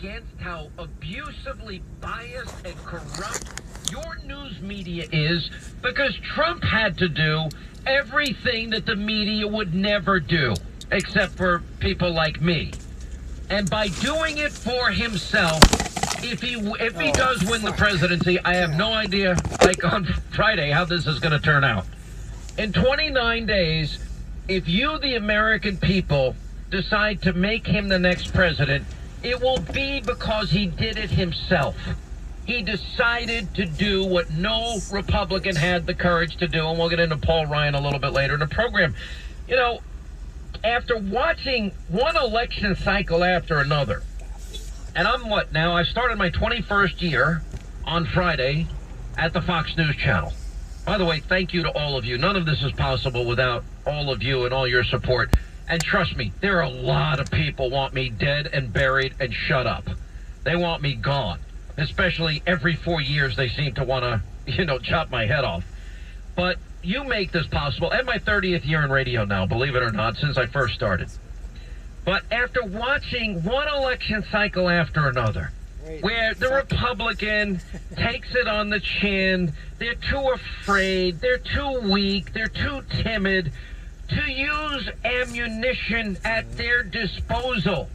against how abusively biased and corrupt your news media is, because Trump had to do everything that the media would never do, except for people like me. And by doing it for himself, if he does win the presidency, I have no idea, like on Friday, how this is going to turn out. In 29 days, if you, the American people, decide to make him the next president, it will be because he did it himself. He decided to do what no Republican had the courage to do, and we'll get into Paul Ryan a little bit later in the program. You know, after watching one election cycle after another, and I'm what now? I started my 21st year on Friday at the Fox News Channel. By the way, thank you to all of you. None of this is possible without all of you and all your support. And trust me, there are a lot of people want me dead and buried and shut up. They want me gone. Especially every 4 years they seem to want to, chop my head off. But you make this possible. And my 30th year in radio now, believe it or not, since I first started. But after watching one election cycle after another, where the Republican takes it on the chin, they're too afraid, they're too weak, they're too timid to use ammunition at their disposal.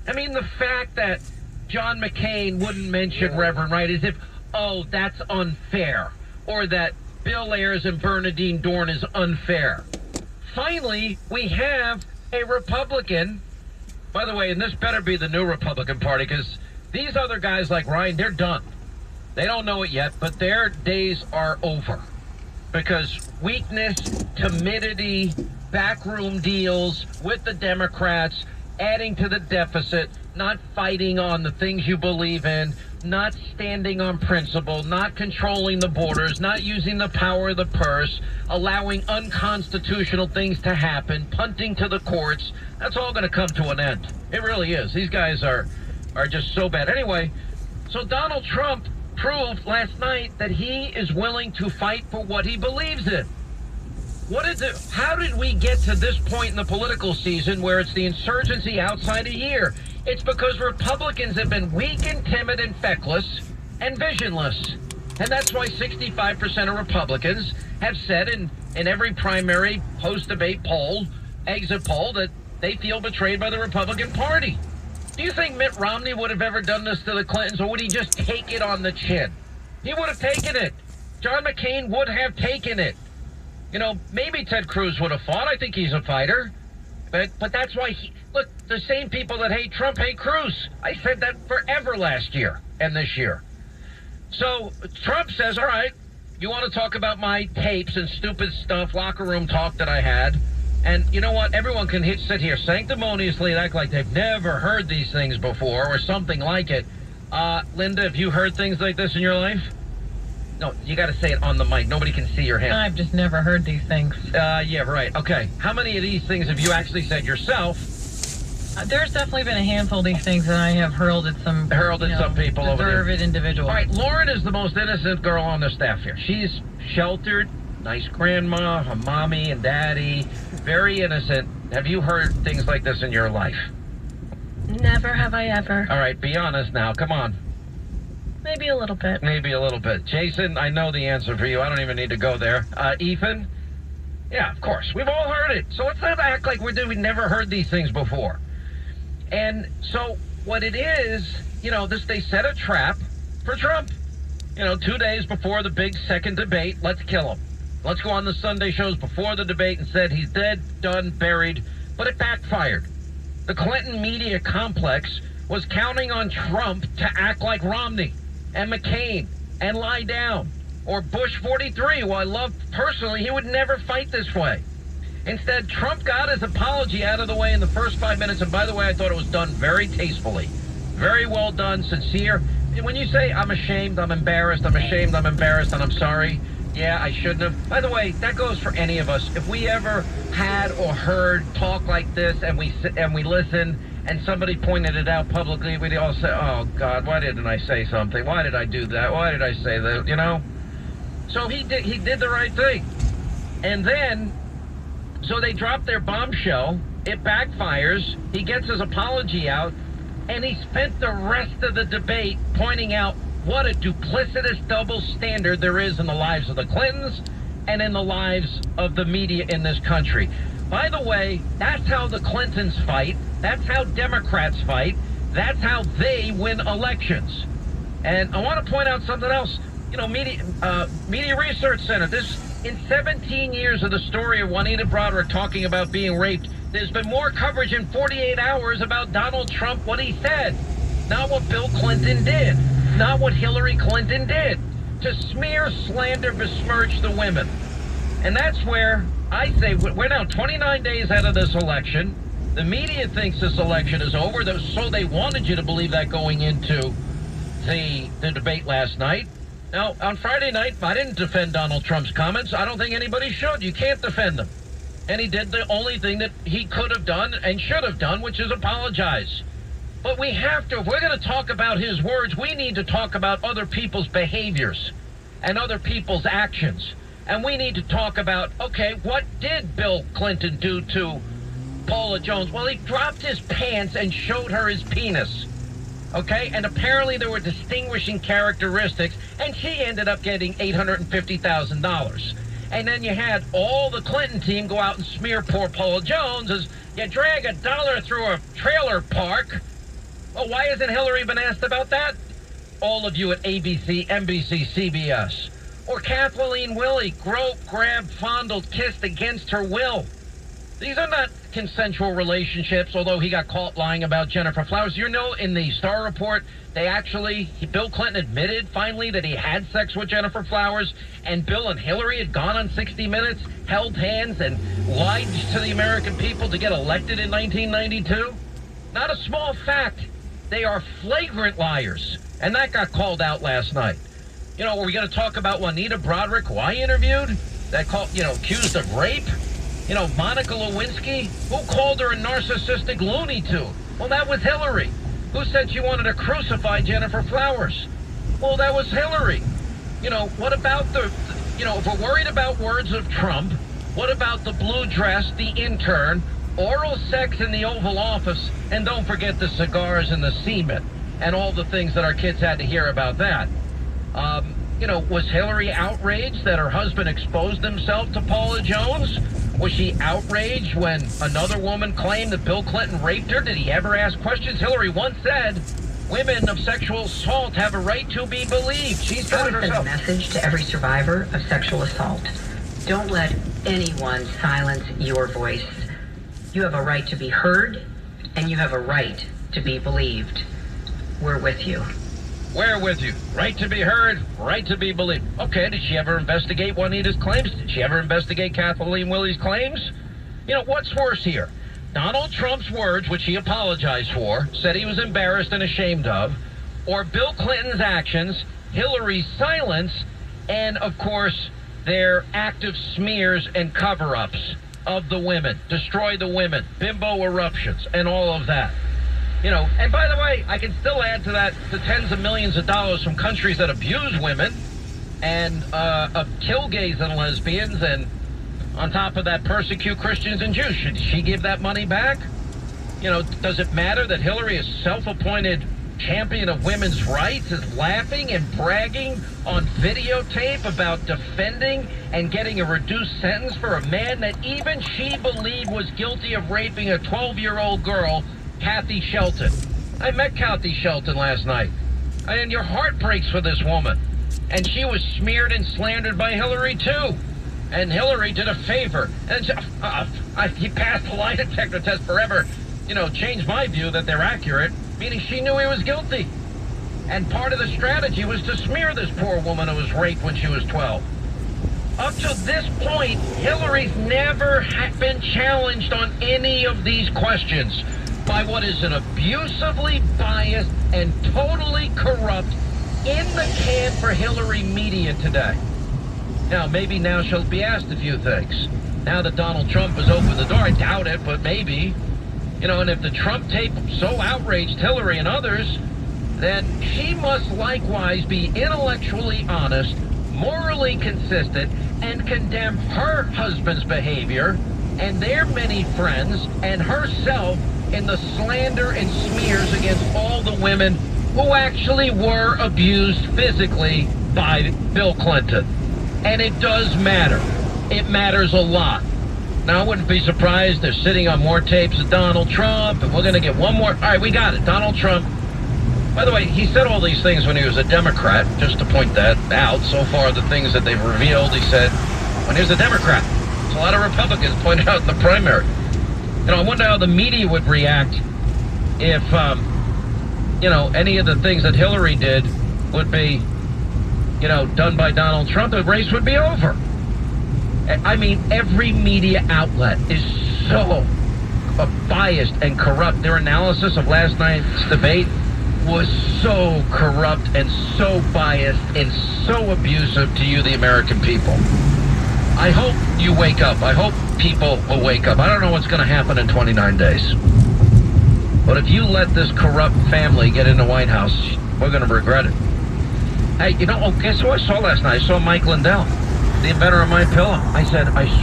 I mean, the fact that John McCain wouldn't mention Reverend Wright as if, oh, that's unfair, or that Bill Ayers and Bernadine Dorn is unfair. Finally, we have a Republican, by the way, and this better be the new Republican Party, because these other guys like Ryan, they're done. They don't know it yet, but their days are over. Because weakness, timidity, backroom deals with the Democrats, adding to the deficit, not fighting on the things you believe in, not standing on principle, not controlling the borders, not using the power of the purse, allowing unconstitutional things to happen, punting to the courts. That's all going to come to an end. It really is. These guys are just so bad. Anyway, so Donald Trump proved last night that he is willing to fight for what he believes in. How did we get to this point in the political season where it's the insurgency outside a year? It's because Republicans have been weak and timid and feckless and visionless. And that's why 65% of Republicans have said in every primary post-debate poll, exit poll, that they feel betrayed by the Republican Party. Do you think Mitt Romney would have ever done this to the Clintons, or would he just take it on the chin? He would have taken it. John McCain would have taken it. Maybe Ted Cruz would have fought. I think he's a fighter. But that's why look, the same people that hate Trump hate Cruz. I said that forever last year and this year. So Trump says, all right, you want to talk about my tapes and stupid stuff, locker room talk that I had. And you know what? Everyone can sit here sanctimoniously and act like they've never heard these things before or something like it. Linda, have you heard things like this in your life? No, you got to say it on the mic. Nobody can see your hand. I've just never heard these things. Yeah, right. Okay. How many of these things have you actually said yourself? There's definitely been a handful of these things that I have hurled at some people over there. Deserved individuals. All right, Lauren is the most innocent girl on the staff here. She's sheltered, nice grandma, her mommy and daddy, very innocent. Have you heard things like this in your life? Never have I ever. All right, be honest now. Come on. Maybe a little bit. Maybe a little bit. Jason, I know the answer for you. I don't even need to go there. Ethan? Yeah, of course. We've all heard it. So let's not act like we never heard these things before. And so what it is, they set a trap for Trump. 2 days before the big second debate, let's kill him. Let's go on the Sunday shows before the debate and said he's dead, done, buried. But it backfired. The Clinton media complex was counting on Trump to act like Romney and McCain and lie down. Or Bush 43, who I love personally, he would never fight this way. Instead, Trump got his apology out of the way in the first 5 minutes. And by the way, I thought it was done very tastefully. Very well done, sincere. When you say, I'm ashamed, I'm embarrassed, I'm ashamed, I'm embarrassed, and I'm sorry, yeah, I shouldn't have. By the way, that goes for any of us. If we ever had or heard talk like this and we listen and somebody pointed it out publicly, we'd all say, oh, God, why didn't I say something? Why did I do that? Why did I say that? So he did the right thing. And then, so they dropped their bombshell. It backfires. He gets his apology out. And he spent the rest of the debate pointing out what a duplicitous double standard there is in the lives of the Clintons and in the lives of the media in this country. By the way, that's how the Clintons fight. That's how Democrats fight. That's how they win elections. And I want to point out something else. You know, Media Research Center, in 17 years of the story of Juanita Broaddrick talking about being raped, there's been more coverage in 48 hours about Donald Trump, what he said. Not what Bill Clinton did. Not what Hillary Clinton did. To smear, slander, besmirch the women. And that's where I say we're now 29 days out of this election. The media thinks this election is over, so they wanted you to believe that going into the debate last night. Now, on Friday night, I didn't defend Donald Trump's comments. I don't think anybody should. You can't defend them. And he did the only thing that he could have done and should have done, which is apologize. But we have to, if we're going to talk about his words, we need to talk about other people's behaviors and other people's actions. And we need to talk about, okay, what did Bill Clinton do to Paula Jones? Well, he dropped his pants and showed her his penis. Okay, and apparently there were distinguishing characteristics, and she ended up getting $850,000. And then you had all the Clinton team go out and smear poor Paula Jones as you drag $1 through a trailer park. Well, why hasn't Hillary been asked about that? All of you at ABC, NBC, CBS. Or Kathleen Willey, groped, grabbed, fondled, kissed against her will. These are not consensual relationships, although he got caught lying about Jennifer Flowers. You know, in the Starr report, Bill Clinton admitted finally that he had sex with Jennifer Flowers, and Bill and Hillary had gone on 60 Minutes, held hands, and lied to the American people to get elected in 1992. Not a small fact. They are flagrant liars, and that got called out last night. You know, are we going to talk about Juanita Broaddrick, who I interviewed, that accused of rape? You know, Monica Lewinsky, who called her a narcissistic Looney Tune? Well, that was Hillary. Who said she wanted to crucify Jennifer Flowers? Well, that was Hillary. You know, what about if we're worried about words of Trump, what about the blue dress, the intern, oral sex in the Oval Office, and don't forget the cigars and the semen, and all the things that our kids had to hear about that? Was Hillary outraged that her husband exposed himself to Paula Jones? Was she outraged when another woman claimed that Bill Clinton raped her? Did he ever ask questions? Hillary once said, women of sexual assault have a right to be believed. She said it herself. A message to every survivor of sexual assault. Don't let anyone silence your voice. You have a right to be heard, and you have a right to be believed. We're with you. We're with you. Right to be heard, right to be believed. Okay, did she ever investigate Juanita's claims? Did she ever investigate Kathleen Willey's claims? You know, what's worse here? Donald Trump's words, which he apologized for, said he was embarrassed and ashamed of, or Bill Clinton's actions, Hillary's silence, and, of course, their active smears and cover-ups of the women, destroy the women, bimbo eruptions, and all of that. You know, and by the way, I can still add to that the tens of millions of dollars from countries that abuse women and kill gays and lesbians, and on top of that, persecute Christians and Jews. Should she give that money back? You know, does it matter that Hillary, a self-appointed champion of women's rights, is laughing and bragging on videotape about defending and getting a reduced sentence for a man that even she believed was guilty of raping a 12-year-old girl, Kathy Shelton? I met Kathy Shelton last night, and your heart breaks for this woman. And she was smeared and slandered by Hillary, too. And Hillary did a favor. And he passed the lie detector test forever. You know, changed my view that they're accurate, meaning she knew he was guilty. And part of the strategy was to smear this poor woman who was raped when she was 12. Up to this point, Hillary's never been challenged on any of these questions by what is an abusively biased and totally corrupt, in the can for Hillary media today. Now, maybe now she'll be asked a few things. Now that Donald Trump has opened the door, I doubt it, but maybe. You know, and if the Trump tape so outraged Hillary and others, then she must likewise be intellectually honest, morally consistent, and condemn her husband's behavior and their many friends and herself in the slander and smears against all the women who actually were abused physically by Bill Clinton. And it does matter. It matters a lot. Now, I wouldn't be surprised they're sitting on more tapes of Donald Trump, and we're going to get one more. All right, we got it. Donald Trump. By the way, he said all these things when he was a Democrat, just to point that out. So far, the things that they've revealed, he said when he was a Democrat. So a lot of Republicans pointed out in the primary. You know, I wonder how the media would react if, you know, any of the things that Hillary did would be, you know, done by Donald Trump. The race would be over. I mean, every media outlet is so biased and corrupt. Their analysis of last night's debate was so corrupt and so biased and so abusive to you, the American people. I hope you wake up. I hope people will wake up. I don't know what's going to happen in 29 days. But if you let this corrupt family get in the White House, we're going to regret it. Hey, you know, guess who I saw last night? I saw Mike Lindell, the inventor of My Pillow. I said,